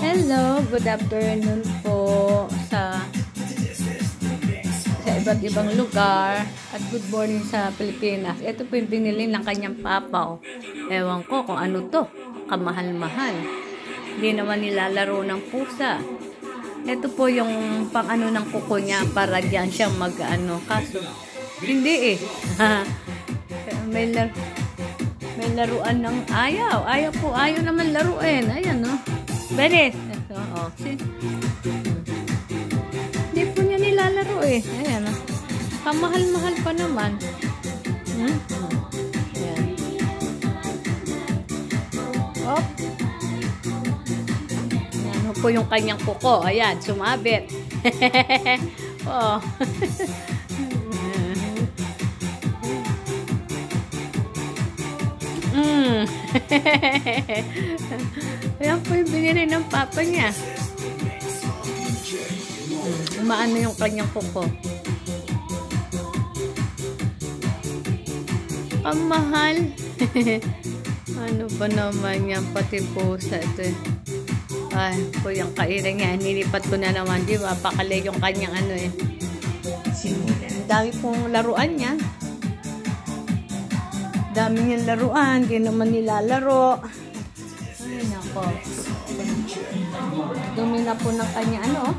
Hello, good afternoon po sa iba't ibang lugar at good morning sa Pilipinas. Ito po yung binili ng kanyang papa. Oh. Ewan ko kung ano to. Kamahal-mahal. Hindi naman nilalaro ng pusa. Ito po yung pang-ano ng kuko niya para diyan siya mag-ano. Kaso, hindi eh. may laruan ng ayaw. Ayaw naman laruin. Ayan, no? Beres. Ito, oh. Hindi po niya nilalaro eh. Ayan, no? Kamahal-mahal pa naman. Ayan. Op. Ano po yung kanyang kuko. Ayan, sumabit. Oh. Ayan po yung binili ng papa niya. Umaano yung kanyang kuko. Ang mahal. Ano ba naman yan? Pati pusa ito. Ay, po yung kainin niya. Nilipat ko na naman. Di ba? Pakali yung kanyang ano eh. Ang dami pong laruan niya. Dami niyang laruan. Di naman nilalaro. Ay, nako. Dumi na po ng kanya ano.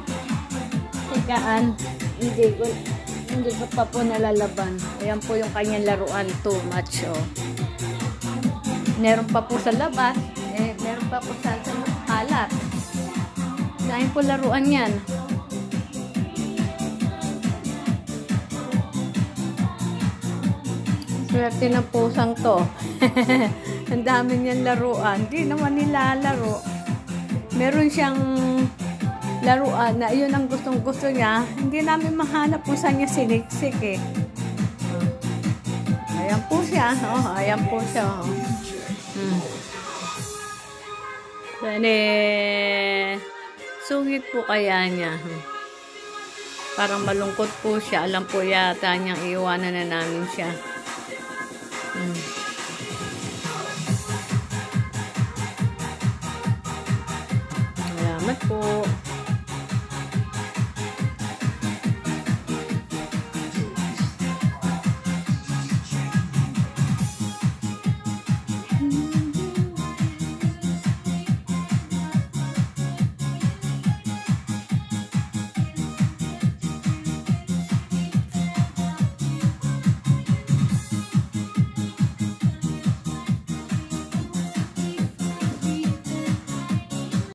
Higaan. Hindi ko pa po nalalaban. Ayan po yung kanyang laruan. Too much, oh. Meron pa po sa labas. Meron pa po sa kalat. Dahil po laruan yan. Swerte ng pusang to. Ang dami niyang laruan. Hindi naman nilalaro. Meron siyang laruan na yun ang gustong-gusto niya. Hindi namin mahanap kung saan niya siniksik eh. Ayan po siya. Oh, ayan po siya. Oh. Sungit po kaya niya. Parang malungkot po siya. Alam po yata niyang iiwanan na namin siya. Salamat po.